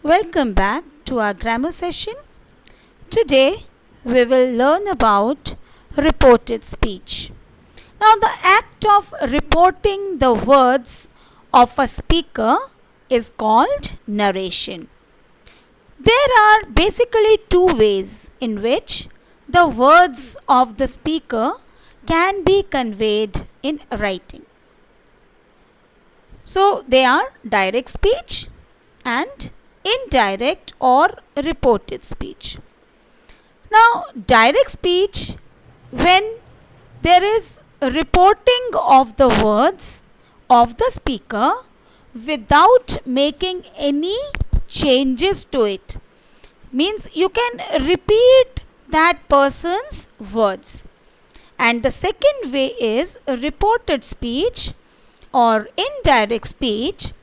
Welcome back to our grammar session. Today we will learn about reported speech. Now, the act of reporting the words of a speaker is called narration. There are basically two ways in which the words of the speaker can be conveyed in writing. So, they are direct speech and indirect or reported speech. Now, direct speech, when there is reporting of the words of the speaker without making any changes to it, means you can repeat that person's words. And the second way is reported speech or indirect speech,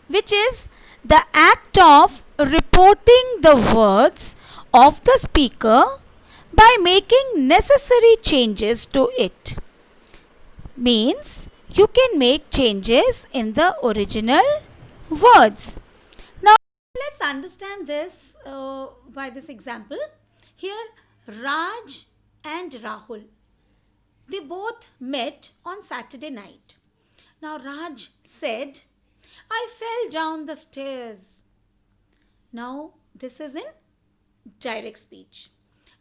which is the act of reporting the words of the speaker by making necessary changes to it. Means you can make changes in the original words. Now let's understand this by this example. Here Raj and Rahul, they both met on Saturday night. Now Raj said, "I fell down the stairs." Now this is in direct speech.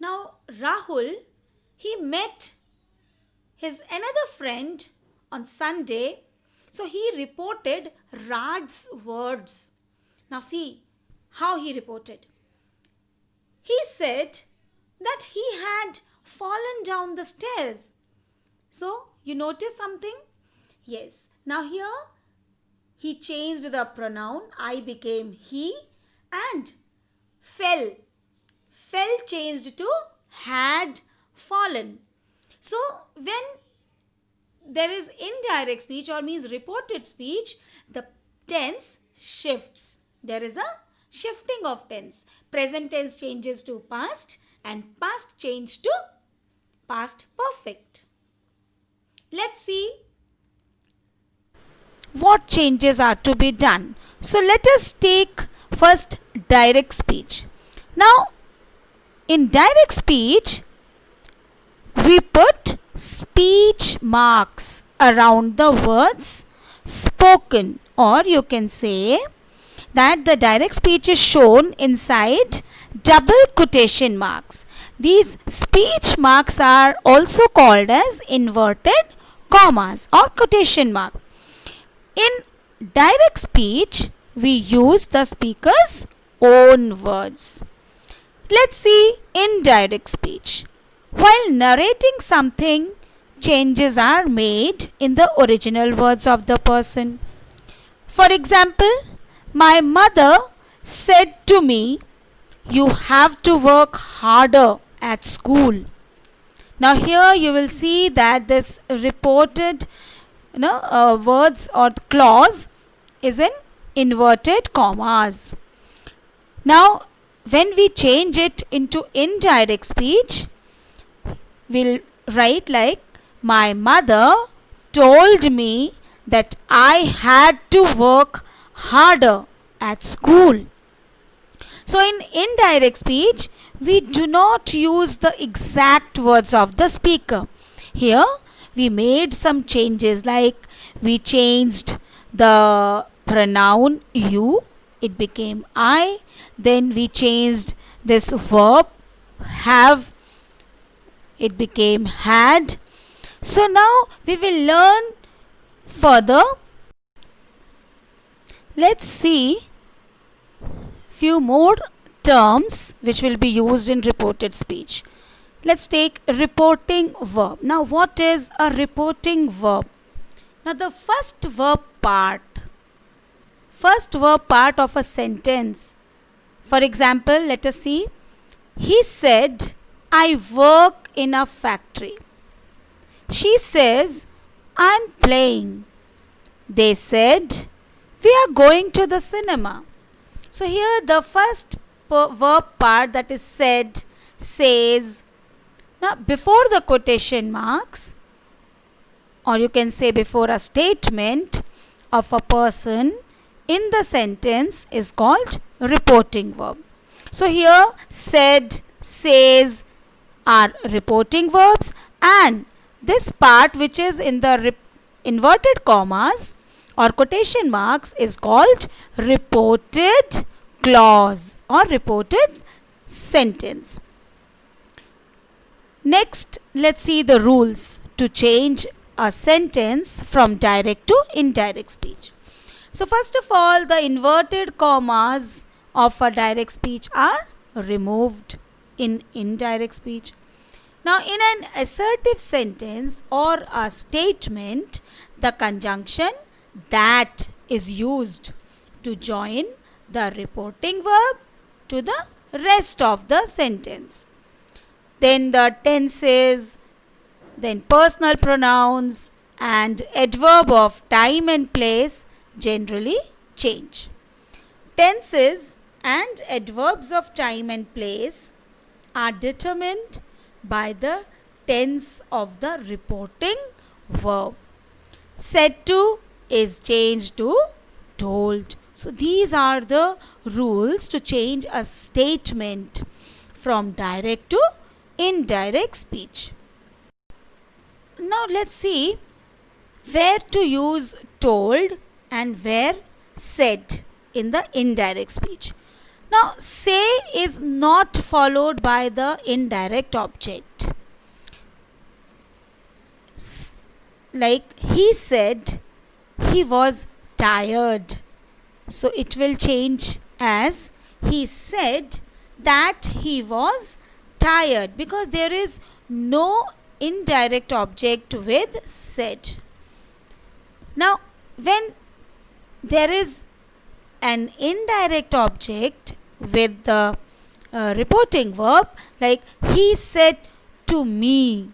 Now Rahul, he met his another friend on Sunday, so he reported Raj's words. Now see how he reported. He said that he had fallen down the stairs. So you notice something? Yes. Now here he changed the pronoun. I became he, and fell changed to had fallen. So when there is indirect speech or means reported speech, the tense shifts. There is a shifting of tense. Present tense changes to past and past change to past perfect. Let's see what changes are to be done. So let us take first direct speech. Now in direct speech, we put speech marks around the words spoken, or you can say that the direct speech is shown inside double quotation marks. These speech marks are also called as inverted commas or quotation mark. In direct speech, we use the speaker's own words. Let's see indirect speech. While narrating something, changes are made in the original words of the person. For example, my mother said to me, "You have to work harder at school." Now here you will see that this reported words or clause is in inverted commas. Now when we change it into indirect speech, we'll write like, my mother told me that I had to work harder at school. So in indirect speech, we do not use the exact words of the speaker. Here we made some changes, like we changed the pronoun you, it became I. Then we changed this verb have, it became had. So now we will learn further. Let's see few more terms which will be used in reported speech. Let's take reporting verb. Now what is a reporting verb? Now the first verb part of a sentence. For example, let us see. He said, "I work in a factory." She says, "I'm playing." They said, "We are going to the cinema." So here the first verb part, that is said, says. Now before the quotation marks, or you can say before a statement of a person in the sentence, is called reporting verb. So here said, says are reporting verbs, and this part which is in the inverted commas or quotation marks is called reported clause or reported sentence. Next, let's see the rules to change a sentence from direct to indirect speech. So first of all, the inverted commas of a direct speech are removed in indirect speech. Now, in an assertive sentence or a statement, the conjunction that is used to join the reporting verb to the rest of the sentence. Then the tenses, then personal pronouns and adverb of time and place generally change. Tenses and adverbs of time and place are determined by the tense of the reporting verb. Said to is changed to told. So these are the rules to change a statement from direct to indirect speech. Now let's see where to use told and where said in the indirect speech. Now say is not followed by the indirect object. Like he said he was tired. So it will change as he said that he was tired, because there is no indirect object with said. Now when there is an indirect object with the reporting verb, like he said to me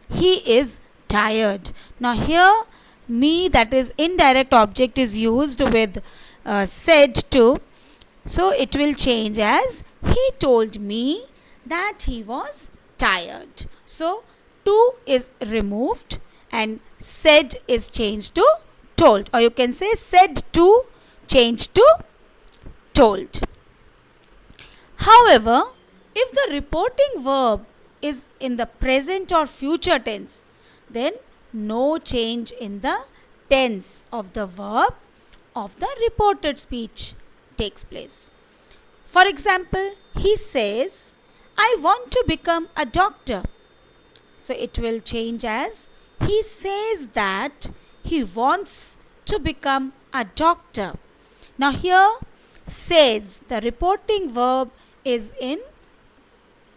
he is tired. Now here me, that is indirect object, is used with said to, so it will change as he told me that he was tired. So to is removed and said is changed to told, or you can say said to changed to told. However, if the reporting verb is in the present or future tense, then no change in the tense of the verb of the reported speech takes place. For example, he says, I want to become a doctor. So it will change as he says that he wants to become a doctor. Now here says, the reporting verb is in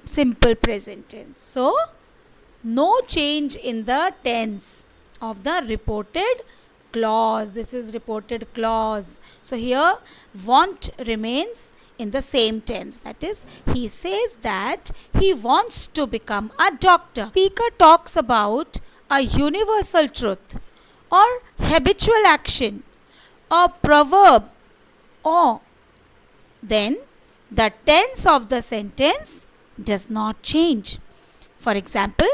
simple present tense. So no change in the tense of the reported clause. This is reported clause. So here want remains in the same tense. That is, he says that he wants to become a doctor. Speaker talks about a universal truth or habitual action or proverb, or then the tense of the sentence does not change. For example,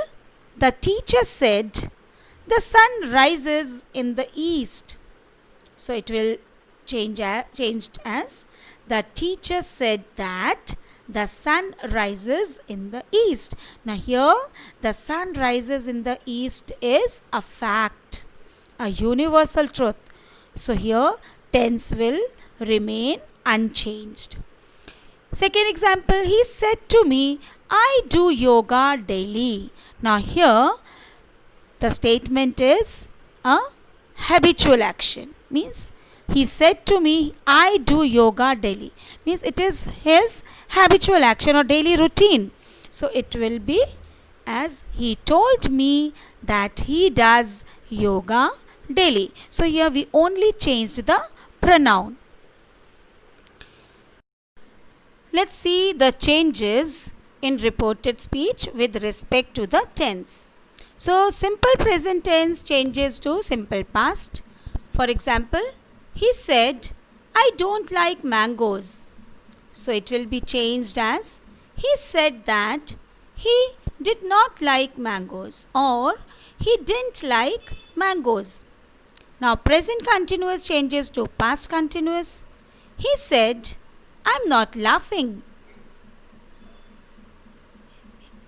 the teacher said, the sun rises in the east. So it will changed as the teacher said that the sun rises in the east. Now here the sun rises in the east is a fact, a universal truth. So here tense will remain unchanged. Second example, he said to me, I do yoga daily. Now here the statement is a habitual action. Means he said to me, I do yoga daily. Means it is his habitual action or daily routine. So it will be as he told me that he does yoga daily. So here we only changed the pronoun. Let's see the changes in reported speech with respect to the tense. So simple present tense changes to simple past. For example, he said, I don't like mangoes. So it will be changed as he said that he did not like mangoes, or he didn't like mangoes. Now present continuous changes to past continuous. He said, I'm not laughing.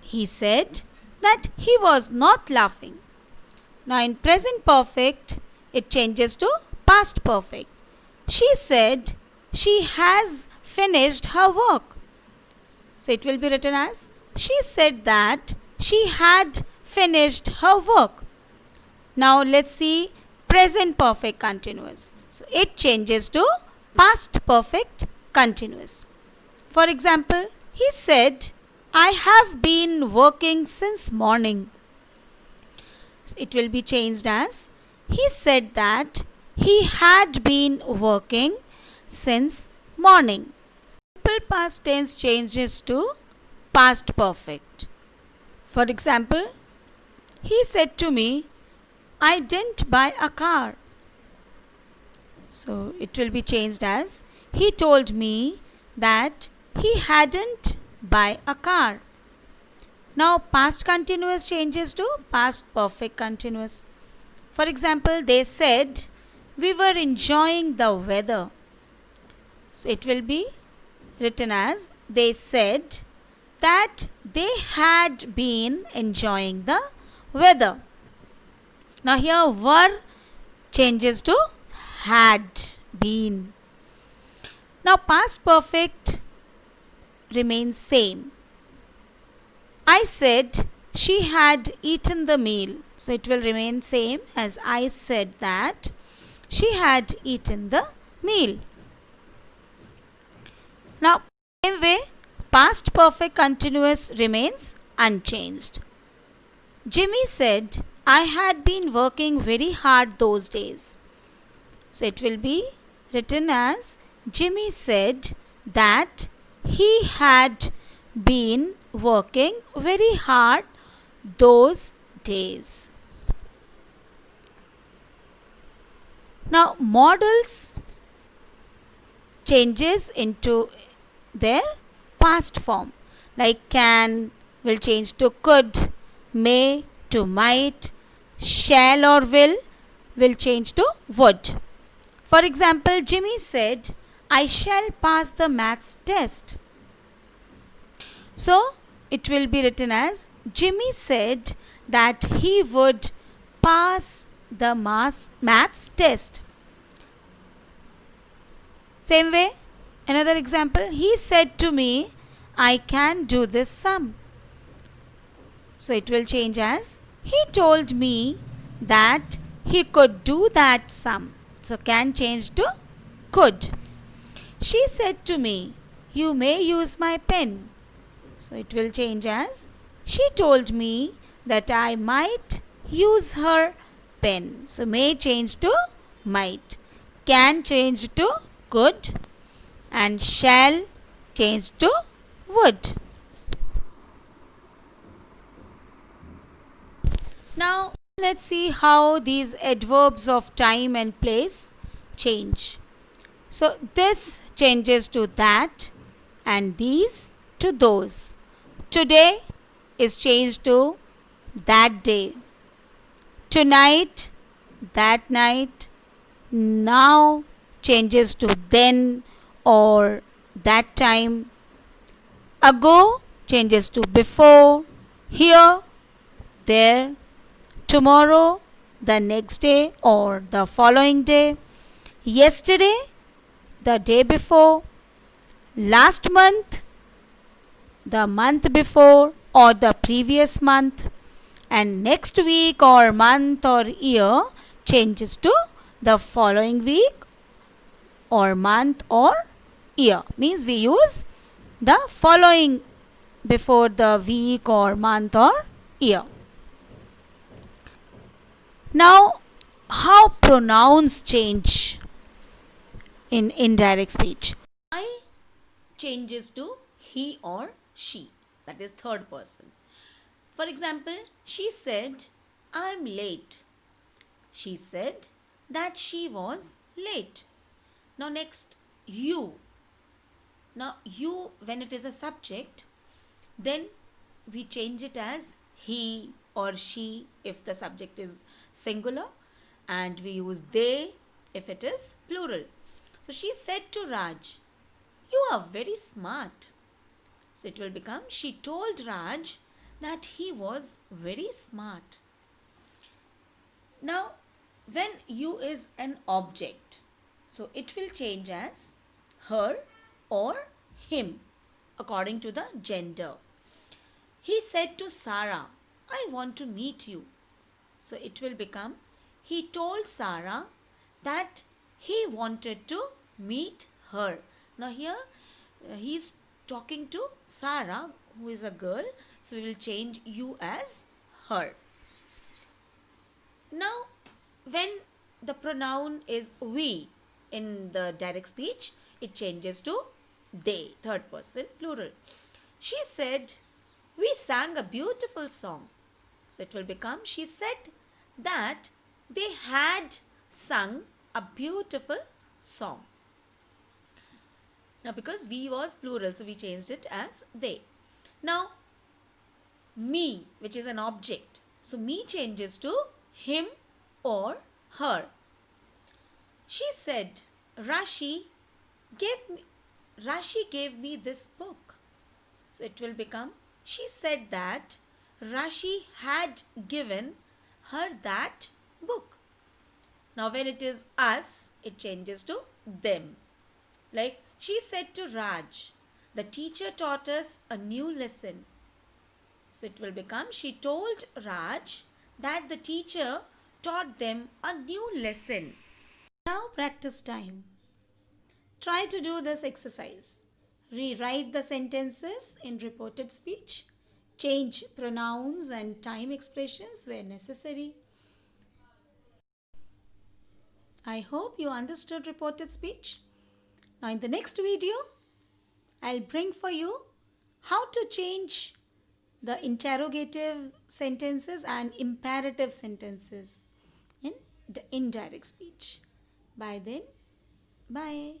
He said that he was not laughing. Now in present perfect, it changes to past perfect. She said she has finished her work. So it will be written as she said that she had finished her work. Now let's see present perfect continuous. So it changes to past perfect continuous. For example, he said, I have been working since morning. So it will be changed as he said that he had been working since morning. Simple past tense changes to past perfect. For example, he said to me, I didn't buy a car. So it will be changed as he told me that he hadn't buy a car. Now past continuous changes to past perfect continuous. For example, they said we were enjoying the weather. So it will be written as they said that they had been enjoying the weather. Now here were changes to had been. Now past perfect remains same. I said she had eaten the meal. So it will remain same as I said that she had eaten the meal. Now same way past perfect continuous remains unchanged. Jimmy said I had been working very hard those days. So it will be written as Jimmy said that he had been working very hard those days. Now models changes into their past form, like can will change to could, may to might, shall or will change to would. For example, Jimmy said, I shall pass the maths test. So it will be written as Jimmy said that he would pass the maths test. Same way, another example, he said to me, I can do this sum. So it will change as he told me that he could do that sum. So can change to could. She said to me, you may use my pen. So it will change as she told me that I might use her pen. So may change to might. Can change to could. And shall change to would. Now let's see how these adverbs of time and place change. So this changes to that and these to those. Today is changed to that day. Tonight, that night. Now changes to then or that time. Ago changes to before. Here, there. Tomorrow, the next day or the following day. Yesterday, the day before. Last month, the month before or the previous month. And next week or month or year changes to the following week or month or year. Means we use the following before the week or month or year. Now, how pronouns change in indirect speech? I changes to he or she. That is third person. For example, she said, I'm late. She said that she was late. Now next, you. Now you, when it is a subject, then we change it as he or she if the subject is singular, and we use they if it is plural. So she said to Raj, You are very smart. So it will become, she told Raj that he was very smart. Now, when you is an object, so it will change as her or him according to the gender. He said to Sarah, I want to meet you. So it will become, he told Sarah that he wanted to meet her. Now here he is talking to Sarah, who is a girl. So we will change you as her. Now when the pronoun is we in the direct speech, it changes to they, third person plural. She said, we sang a beautiful song. So it will become, she said that they had sung a beautiful song. Now because we was plural, so we changed it as they. Now me, which is an object, so me changes to him or her. She said, Rashi gave me this book. So it will become, she said that Rashi had given her that book. Now when it is us, it changes to them. Like she said to Raj, the teacher taught us a new lesson. So it will become, she told Raj that the teacher taught them a new lesson. Now practice time. Try to do this exercise. Rewrite the sentences in reported speech. Change pronouns and time expressions where necessary. I hope you understood reported speech. Now in the next video, I'll bring for you how to change the interrogative sentences and imperative sentences in the indirect speech. By then, bye.